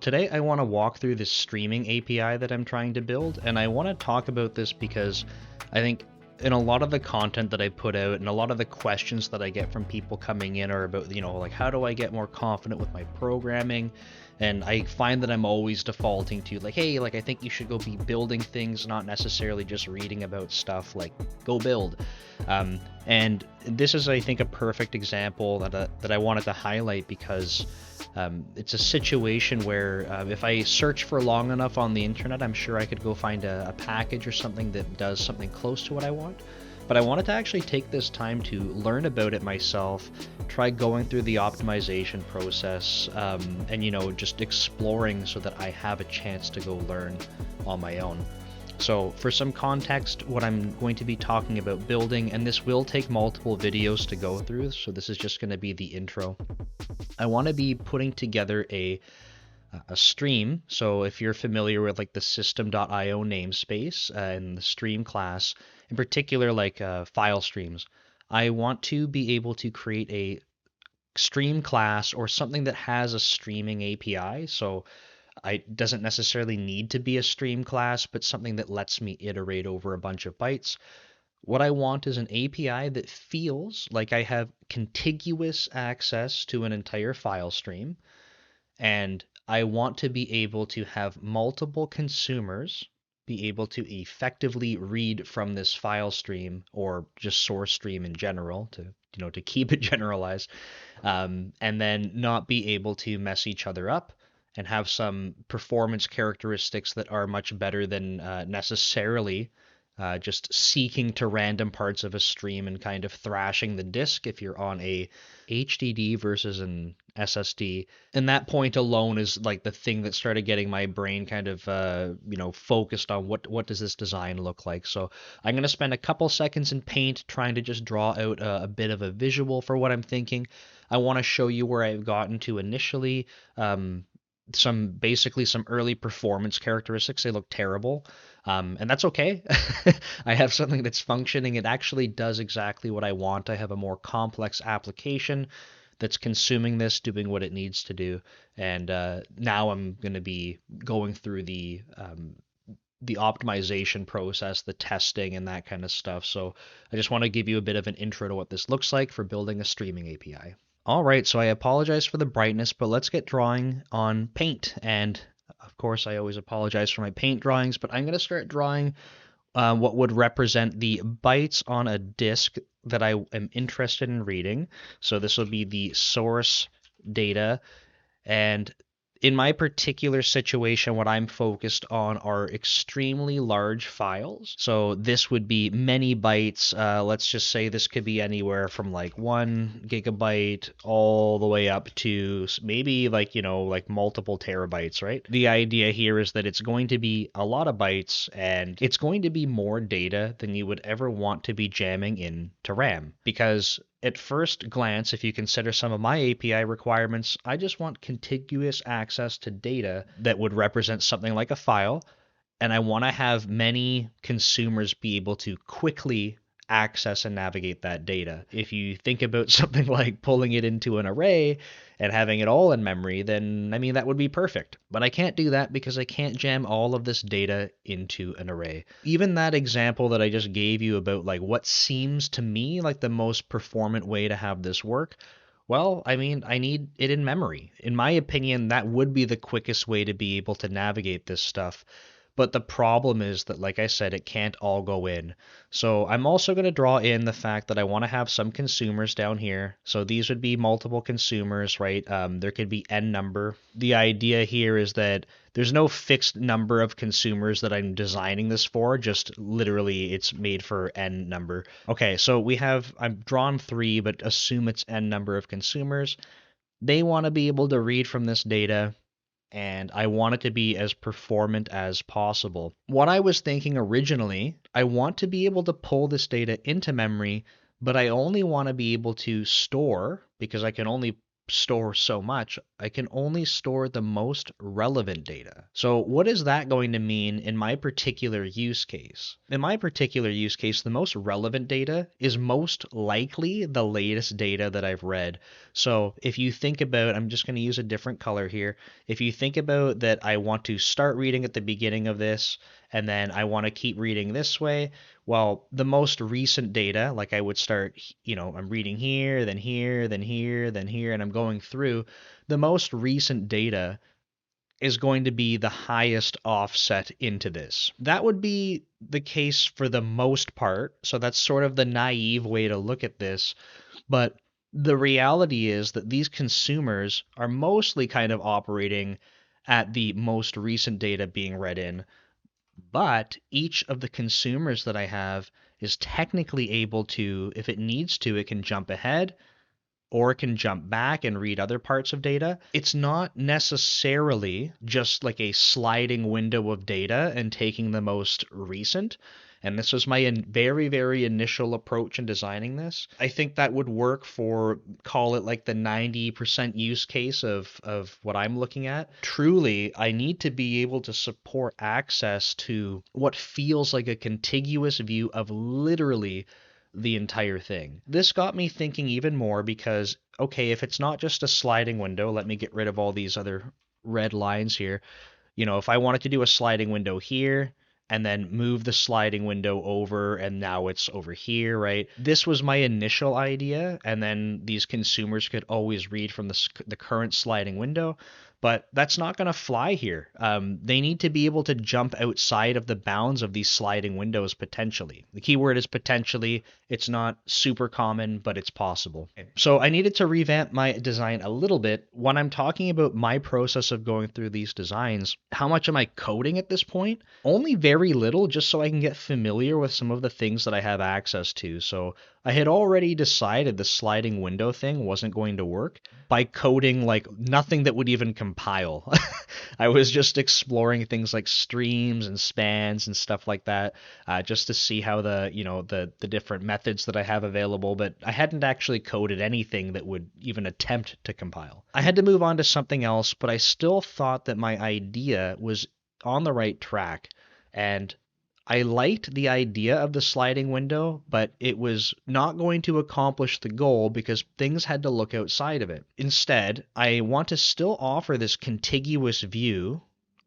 today I want to walk through this streaming API that I'm trying to build, and I want to talk about this because I think in a lot of the content that I put out and a lot of the questions that I get from people coming in are about, like how do I get more confident with my programming? And I find that I'm always defaulting to like, hey, like I think you should go be building things, not necessarily just reading about stuff, like go build. And this is, I think, a perfect example that I wanted to highlight because it's a situation where if I search for long enough on the internet, I'm sure I could go find a package or something that does something close to what I want. But I wanted to actually take this time to learn about it myself, try going through the optimization process, and just exploring so that I have a chance to go learn on my own. So for some context, what I'm going to be talking about building, and this will take multiple videos to go through, so this is just going to be the intro. I want to be putting together a stream. So if you're familiar with like the system.io namespace and the stream class, in particular like file streams, I want to be able to create a stream class or something that has a streaming API. So it doesn't necessarily need to be a stream class, but something that lets me iterate over a bunch of bytes. What I want is an API that feels like I have contiguous access to an entire file stream, and I want to be able to have multiple consumers be able to effectively read from this file stream or just source stream in general to keep it generalized, and then not be able to mess each other up and have some performance characteristics that are much better than necessarily just seeking to random parts of a stream and kind of thrashing the disk if you're on a HDD versus an SSD. And that point alone is like the thing that started getting my brain kind of focused on what does this design look like. So I'm going to spend a couple seconds in Paint trying to just draw out a bit of a visual for what I'm thinking. I want to show you where I've gotten to initially. Some early performance characteristics. They look terrible, and that's okay. I have something that's functioning. It actually does exactly what I want. I have a more complex application that's consuming this, doing what it needs to do, and now I'm going to be going through the optimization process, the testing, and that kind of stuff. So I just want to give you a bit of an intro to what this looks like for building a streaming API. All right, so I apologize for the brightness, but let's get drawing on Paint. And of course, I always apologize for my Paint drawings, but I'm going to start drawing what would represent the bytes on a disk that I am interested in reading. So this will be the source data. And in my particular situation, what I'm focused on are extremely large files. So this would be many bytes. Let's just say this could be anywhere from like 1 gigabyte all the way up to maybe like multiple terabytes, right? The idea here is that it's going to be a lot of bytes and it's going to be more data than you would ever want to be jamming into RAM. Because at first glance, if you consider some of my API requirements, I just want contiguous access to data that would represent something like a file, and I want to have many consumers be able to quickly access and navigate that data. If you think about something like pulling it into an array and having it all in memory, then that would be perfect. But I can't do that because I can't jam all of this data into an array. Even that example that I just gave you about like what seems to me like the most performant way to have this work, well, I need it in memory. In my opinion, that would be the quickest way to be able to navigate this stuff. But the problem is that, like I said, it can't all go in. So I'm also going to draw in the fact that I want to have some consumers down here. So these would be multiple consumers, right? There could be n number. The idea here is that there's no fixed number of consumers that I'm designing this for. Just literally it's made for n number. Okay, so I've drawn 3, but assume it's n number of consumers. They want to be able to read from this data, and I want it to be as performant as possible. What I was thinking originally, I want to be able to pull this data into memory, but I only want to be able to store, because I can only store so much, I can only store the most relevant data. So what is that going to mean in my particular use case? In my particular use case, the most relevant data is most likely the latest data that I've read. So if you think about, I'm just going to use a different color here. If you think about that I want to start reading at the beginning of this, and then I want to keep reading this way, well, the most recent data, like I would start, I'm reading here, then here, then here, then here, and I'm going through, the most recent data is going to be the highest offset into this. That would be the case for the most part. So that's sort of the naive way to look at this. But the reality is that these consumers are mostly kind of operating at the most recent data being read in, but each of the consumers that I have is technically able to, if it needs to, it can jump ahead or it can jump back and read other parts of data. It's not necessarily just like a sliding window of data and taking the most recent. And this was my very, very initial approach in designing this. I think that would work for, call it like the 90% use case of what I'm looking at. Truly, I need to be able to support access to what feels like a contiguous view of literally the entire thing. This got me thinking even more because, okay, if it's not just a sliding window, let me get rid of all these other red lines here. If I wanted to do a sliding window here and then move the sliding window over and now it's over here, right? This was my initial idea, and then these consumers could always read from the current sliding window. But that's not going to fly here. They need to be able to jump outside of the bounds of these sliding windows potentially. The key word is potentially. It's not super common, but it's possible. So I needed to revamp my design a little bit. When I'm talking about my process of going through these designs, how much am I coding at this point? Only very little, just so I can get familiar with some of the things that I have access to. So I had already decided the sliding window thing wasn't going to work by coding like nothing that would even compile. I was just exploring things like streams and spans and stuff like that, just to see how the different methods that I have available, but I hadn't actually coded anything that would even attempt to compile. I had to move on to something else, but I still thought that my idea was on the right track, and I liked the idea of the sliding window, but it was not going to accomplish the goal because things had to look outside of it. Instead, I want to still offer this contiguous view,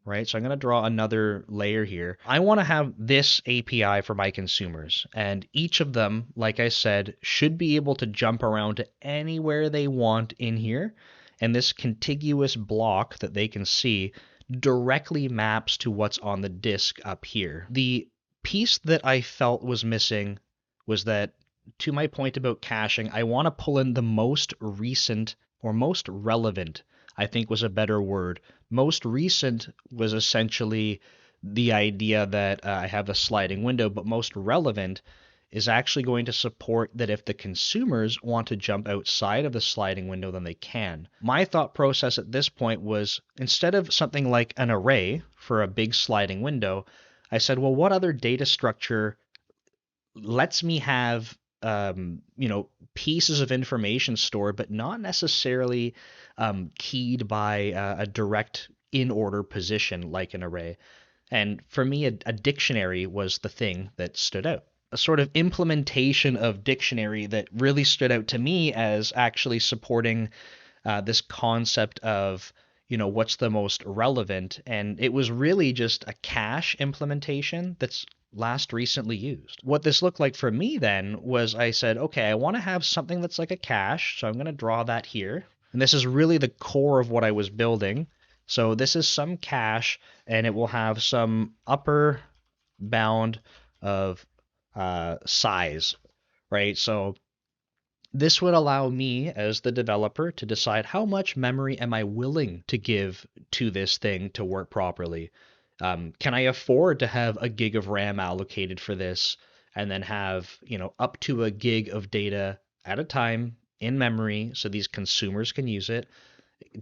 right? So I'm going to draw another layer here. I want to have this API for my consumers, and each of them, like I said, should be able to jump around to anywhere they want in here. And this contiguous block that they can see directly maps to what's on the disk up here. The piece that I felt was missing was that, to my point about caching, I want to pull in the most recent or most relevant, I think was a better word. Most recent was essentially the idea that I have a sliding window, but most relevant is actually going to support that if the consumers want to jump outside of the sliding window, then they can. My thought process at this point was, instead of something like an array for a big sliding window, I said, well, what other data structure lets me have pieces of information stored, but not necessarily keyed by a direct in order position like an array? And for me, a dictionary was the thing that stood out. A sort of implementation of dictionary that really stood out to me as actually supporting this concept of, what's the most relevant. And it was really just a cache implementation that's last recently used. What this looked like for me then was I said, okay, I want to have something that's like a cache. So I'm going to draw that here. And this is really the core of what I was building. So this is some cache, and it will have some upper bound of size, right? So this would allow me as the developer to decide how much memory am I willing to give to this thing to work properly. Can I afford to have a gig of RAM allocated for this and then have, up to a gig of data at a time in memory so these consumers can use it?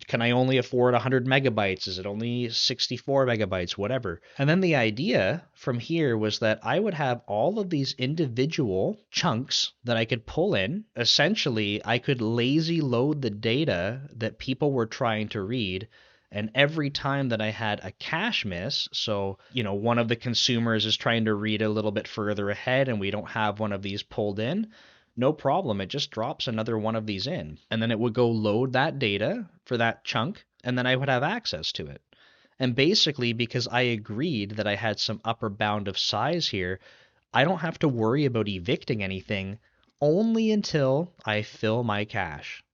Can I only afford 100 megabytes? Is it only 64 megabytes? Whatever. And then the idea from here was that I would have all of these individual chunks that I could pull in. Essentially, I could lazy load the data that people were trying to read. And every time that I had a cache miss, so, one of the consumers is trying to read a little bit further ahead and we don't have one of these pulled in, no problem. It just drops another one of these in. And then it would go load that data for that chunk, and then I would have access to it. And basically, because I agreed that I had some upper bound of size here, I don't have to worry about evicting anything only until I fill my cache.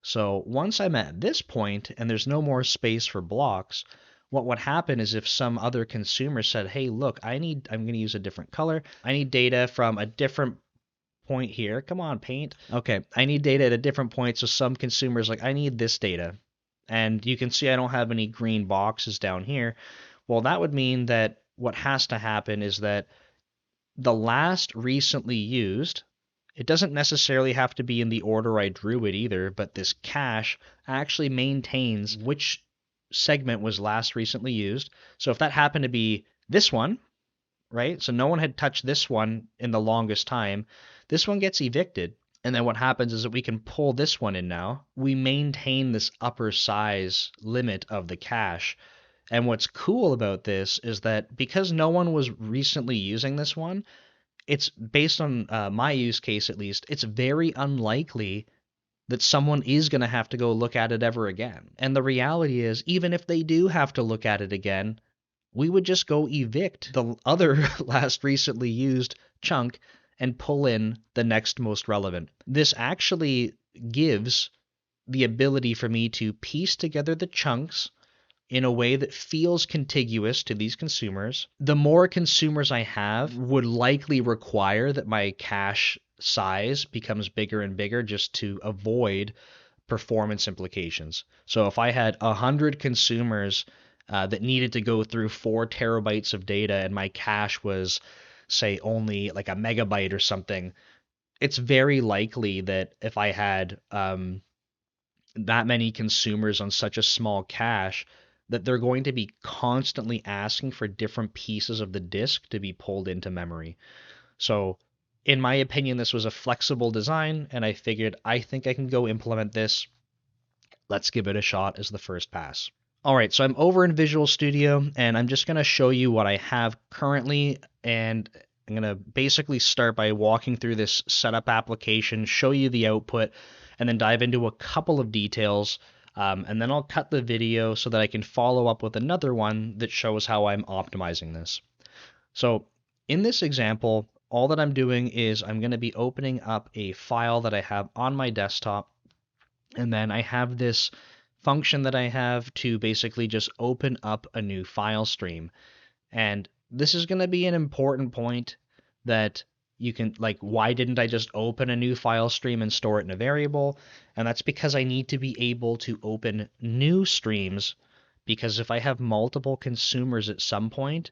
So once I'm at this point and there's no more space for blocks, what would happen is if some other consumer said, hey, look, I'm going to use a different color. I need data from a different point here. Come on, Paint. Okay, I need data at a different point. So some consumers like, I need this data. And you can see I don't have any green boxes down here. Well, that would mean that what has to happen is that the last recently used, it doesn't necessarily have to be in the order I drew it either, but this cache actually maintains which segment was last recently used. So if that happened to be this one, right? So no one had touched this one in the longest time. This one gets evicted. And then what happens is that we can pull this one in now. We maintain this upper size limit of the cache. And what's cool about this is that because no one was recently using this one, it's based on my use case at least, it's very unlikely that someone is going to have to go look at it ever again. And the reality is, even if they do have to look at it again, we would just go evict the other last recently used chunk and pull in the next most relevant. This actually gives the ability for me to piece together the chunks in a way that feels contiguous to these consumers. The more consumers I have would likely require that my cache size becomes bigger and bigger just to avoid performance implications. So if I had 100 consumers that needed to go through 4 terabytes of data and my cache was, say, only like a megabyte or something, it's very likely that if I had that many consumers on such a small cache, that they're going to be constantly asking for different pieces of the disk to be pulled into memory. So in my opinion, this was a flexible design, and I figured I think I can go implement this. Let's give it a shot as the first pass. All right, so I'm over in Visual Studio, and I'm just going to show you what I have currently, and I'm going to basically start by walking through this setup application, show you the output, and then dive into a couple of details, and then I'll cut the video so that I can follow up with another one that shows how I'm optimizing this. So in this example, all that I'm doing is I'm going to be opening up a file that I have on my desktop, and then I have this function that I have to basically just open up a new file stream. And this is going to be an important point that you can, like, why didn't I just open a new file stream and store it in a variable? And that's because I need to be able to open new streams, because if I have multiple consumers at some point,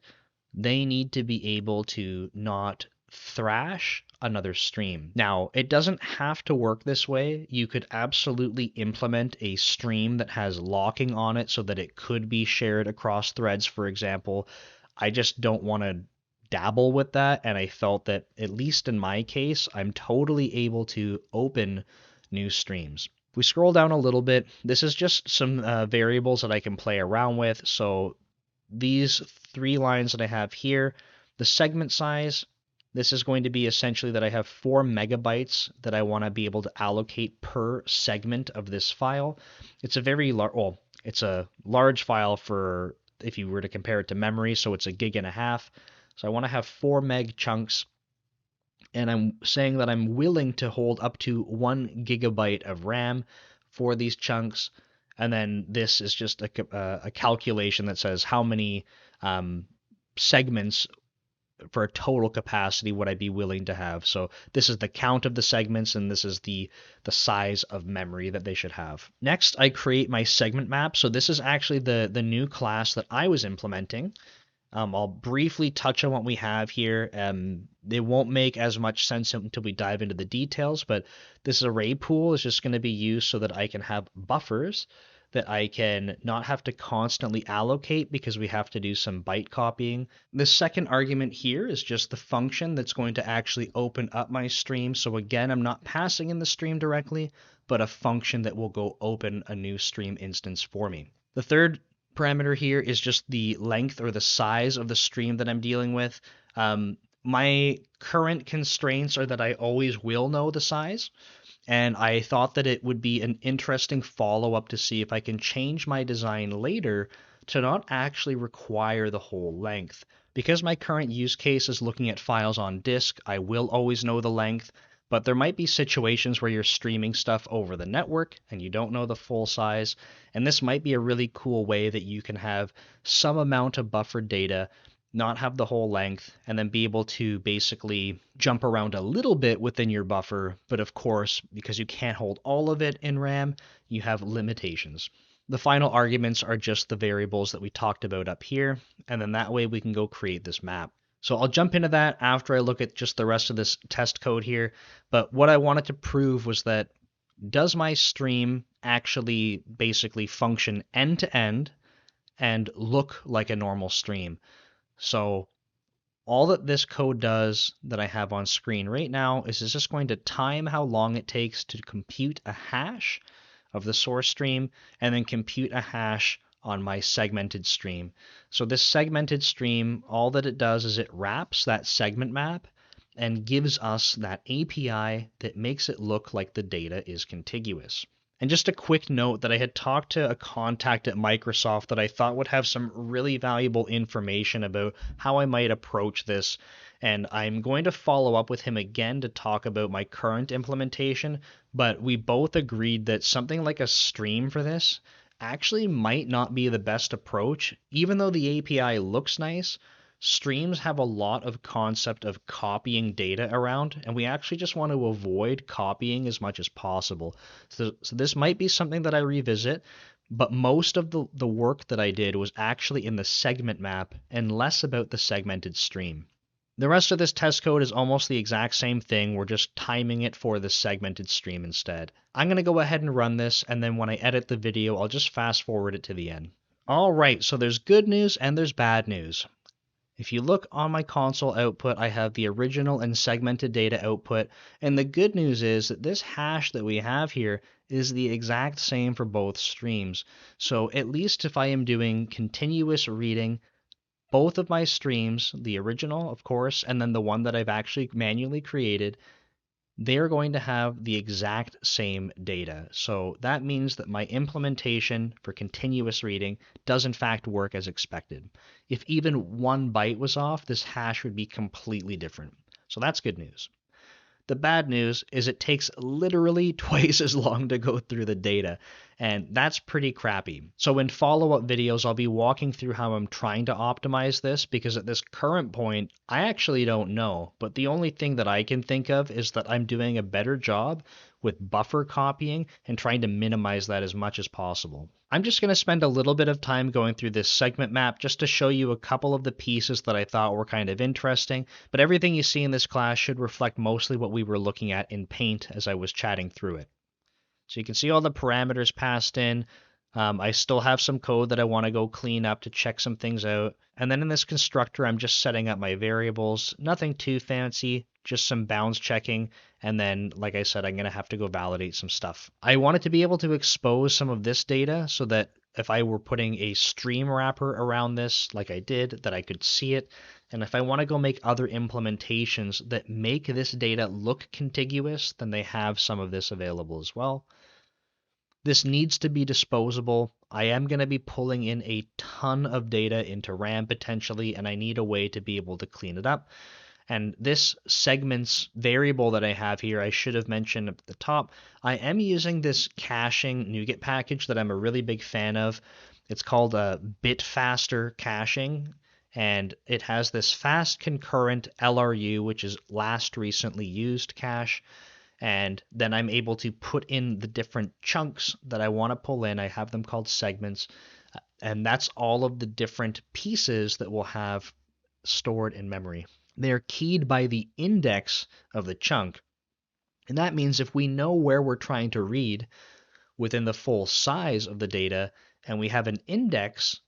they need to be able to not thrash another stream. Now, it doesn't have to work this way. You could absolutely implement a stream that has locking on it so that it could be shared across threads, for example. I just don't want to dabble with that, and I felt that, at least in my case, I'm totally able to open new streams. If we scroll down a little bit, this is just some variables that I can play around with. So these 3 lines that I have here, the segment size, this is going to be essentially that I have 4 megabytes that I want to be able to allocate per segment of this file. It's a very large, well, it's a large file for if you were to compare it to memory, so it's 1.5 gigs. So I want to have 4 meg chunks, and I'm saying that I'm willing to hold up to 1 gigabyte of RAM for these chunks. And then this is just a calculation that says how many segments for a total capacity would I be willing to have. So this is the count of the segments, and this is the size of memory that they should have. Next, I create my segment map. So this is actually the new class that I was implementing. I'll briefly touch on what we have here. It won't make as much sense until we dive into the details, but this array pool is just going to be used so that I can have buffers that I can not have to constantly allocate because we have to do some byte copying. The second argument here is just the function that's going to actually open up my stream. So again, I'm not passing in the stream directly, but a function that will go open a new stream instance for me. The third parameter here is just the length or the size of the stream that I'm dealing with. My current constraints are that I always will know the size, and I thought that it would be an interesting follow-up to see if I can change my design later to not actually require the whole length. Because my current use case is looking at files on disk, I will always know the length, but there might be situations where you're streaming stuff over the network and you don't know the full size, and this might be a really cool way that you can have some amount of buffered data, not have the whole length, and then be able to basically jump around a little bit within your buffer. But of course, because you can't hold all of it in RAM, you have limitations. The final arguments are just the variables that we talked about up here, and then that way we can go create this map. So I'll jump into that after I look at just the rest of this test code here. But what I wanted to prove was that does my stream actually basically function end to end and look like a normal stream? So all that this code does that I have on screen right now is it's just going to time how long it takes to compute a hash of the source stream and then compute a hash on my segmented stream. So this segmented stream, all that it does is it wraps that segment map and gives us that API that makes it look like the data is contiguous. And just a quick note that I had talked to a contact at Microsoft that I thought would have some really valuable information about how I might approach this. And I'm going to follow up with him again to talk about my current implementation. But we both agreed that something like a stream for this actually might not be the best approach. Even though the API looks nice, streams have a lot of concept of copying data around, and we actually just want to avoid copying as much as possible. So this might be something that I revisit, but most of the work that I did was actually in the segment map and less about the segmented stream. The rest of this test code is almost the exact same thing. We're just timing it for the segmented stream instead. I'm going to go ahead and run this, and then when I edit the video, I'll just fast forward it to the end. All right, so there's good news and there's bad news. If you look on my console output, I have the original and segmented data output, and the good news is that this hash that we have here is the exact same for both streams. So at least if I am doing continuous reading, both of my streams, the original, of course, and then the one that I've actually manually created, they're going to have the exact same data. So that means that my implementation for continuous reading does in fact work as expected. If even 1 byte was off, this hash would be completely different. So that's good news. The bad news is it takes literally twice as long to go through the data, and that's pretty crappy. So in follow-up videos, I'll be walking through how I'm trying to optimize this, because at this current point, I actually don't know, but the only thing that I can think of is that I'm doing a better job with buffer copying and trying to minimize that as much as possible. I'm just going to spend a little bit of time going through this segment map just to show you a couple of the pieces that I thought were kind of interesting, but everything you see in this class should reflect mostly what we were looking at in Paint as I was chatting through it. So you can see all the parameters passed in. I still have some code that I want to go clean up to check some things out. And then in this constructor, I'm just setting up my variables. Nothing too fancy, just some bounds checking. And then, like I said, I'm going to have to go validate some stuff. I wanted to be able to expose some of this data so that if I were putting a stream wrapper around this, like I did, that I could see it. And if I want to go make other implementations that make this data look contiguous, then they have some of this available as well. This needs to be disposable. I am going to be pulling in a ton of data into RAM potentially, and I need a way to be able to clean it up. And this segments variable that I have here, I should have mentioned at the top, I am using this caching NuGet package that I'm a really big fan of. It's called a bit faster caching, and it has this fast concurrent LRU, which is last recently used cache. And then I'm able to put in the different chunks that I want to pull in. I have them called segments, and that's all of the different pieces that we'll have stored in memory. They're keyed by the index of the chunk, and that means if we know where we're trying to read, within the full size of the data, and we have an index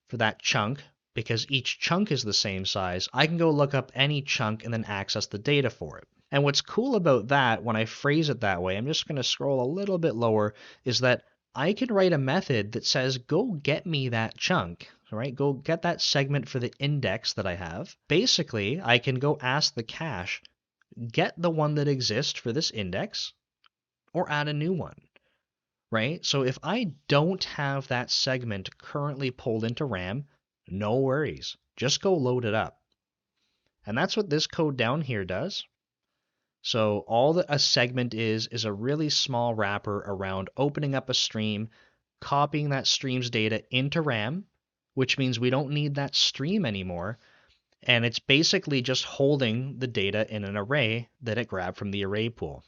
for that chunk, because each chunk is the same size, I can go look up any chunk and then access the data for it. And what's cool about that, when I phrase it that way, I'm just going to scroll a little bit lower, is that I can write a method that says, go get me that chunk, right? Go get that segment for the index that I have. Basically, I can go ask the cache, get the one that exists for this index, or add a new one, right? So if I don't have that segment currently pulled into RAM, no worries, just go load it up. And that's what this code down here does. So all that a segment is a really small wrapper around opening up a stream, copying that stream's data into RAM, which means we don't need that stream anymore. And it's basically just holding the data in an array that it grabbed from the array pool.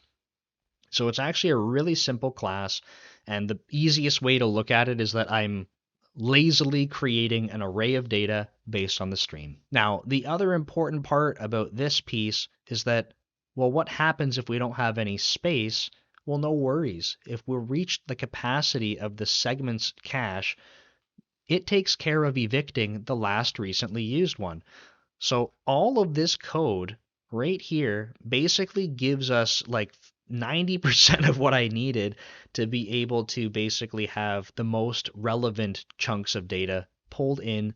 So it's actually a really simple class, and the easiest way to look at it is that I'm lazily creating an array of data based on the stream. Now, the other important part about this piece is that, well, what happens if we don't have any space? Well, no worries. If we reach the capacity of the segment's cache, it takes care of evicting the last recently used one. So all of this code right here basically gives us like 90% of what I needed to be able to basically have the most relevant chunks of data pulled in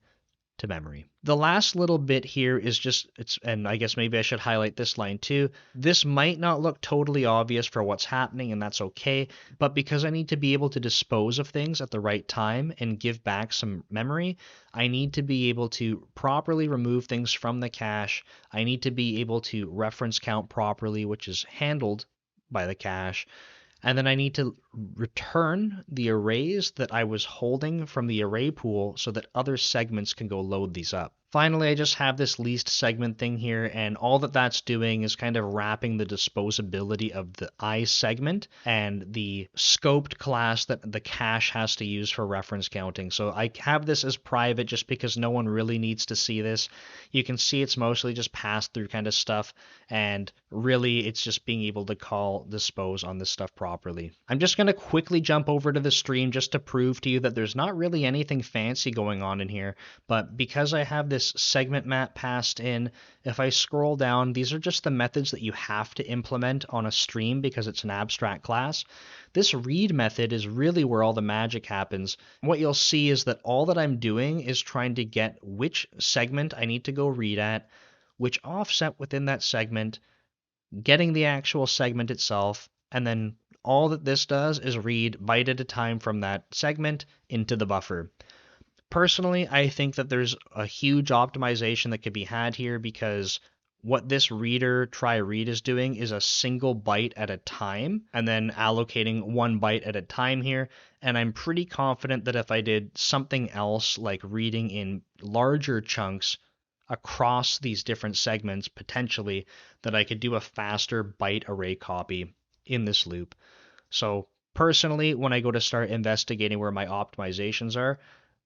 to memory. The last little bit here is just, and I guess maybe I should highlight this line too. This might not look totally obvious for what's happening, and that's okay, but because I need to be able to dispose of things at the right time and give back some memory, I need to be able to properly remove things from the cache. I need to be able to reference count properly, which is handled by the cache. And then I need to return the arrays that I was holding from the array pool so that other segments can go load these up. Finally, I just have this least segment thing here, and all that that's doing is kind of wrapping the disposability of the I segment and the scoped class that the cache has to use for reference counting. So I have this as private just because no one really needs to see this. You can see it's mostly just pass-through kind of stuff, and really it's just being able to call dispose on this stuff properly. I'm just going to quickly jump over to the stream just to prove to you that there's not really anything fancy going on in here, but because I have this segment map passed in, if I scroll down, these are just the methods that you have to implement on a stream because it's an abstract class. This read method is really where all the magic happens. What you'll see is that all that I'm doing is trying to get which segment I need to go read at, which offset within that segment, getting the actual segment itself, and then all that this does is read byte at a time from that segment into the buffer. Personally, I think that there's a huge optimization that could be had here because what this reader try read is doing is a single byte at a time and then allocating 1 byte at a time here. And I'm pretty confident that if I did something else like reading in larger chunks across these different segments, potentially, that I could do a faster byte array copy in this loop. So personally, when I go to start investigating where my optimizations are,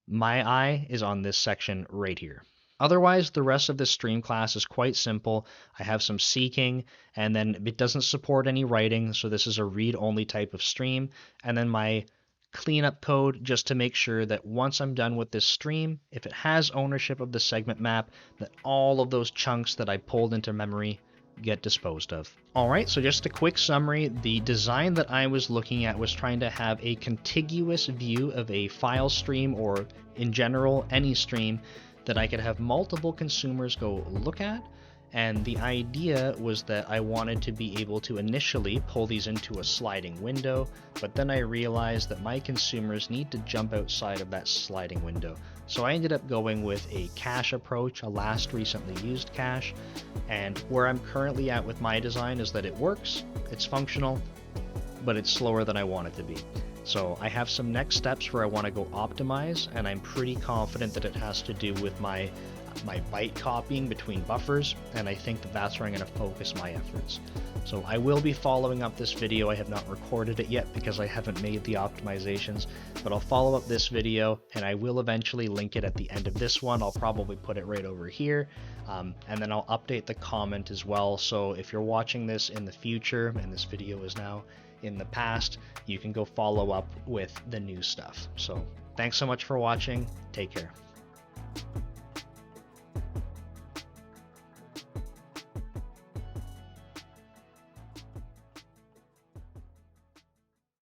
my eye is on this section right here. Otherwise, the rest of this stream class is quite simple. I have some seeking, and then it doesn't support any writing, so this is a read-only type of stream. And then my cleanup code just to make sure that once I'm done with this stream, if it has ownership of the segment map, that all of those chunks that I pulled into memory get disposed of. Alright, so just a quick summary. The design that I was looking at was trying to have a contiguous view of a file stream, or in general, any stream that I could have multiple consumers go look at. And the idea was that I wanted to be able to initially pull these into a sliding window, but then I realized that my consumers need to jump outside of that sliding window. So I ended up going with a cache approach, a last recently used cache, and where I'm currently at with my design is that it works, it's functional, but it's slower than I want it to be. So I have some next steps where I want to go optimize, and I'm pretty confident that it has to do with my my byte copying between buffers, and I think that that's where I'm going to focus my efforts. So I will be following up this video. I have not recorded it yet because I haven't made the optimizations, but I'll follow up this video and I will eventually link it at the end of this one. I'll probably put it right over here, and then I'll update the comment as well. So if you're watching this in the future and this video is now in the past, you can go follow up with the new stuff. So thanks so much for watching. Take care.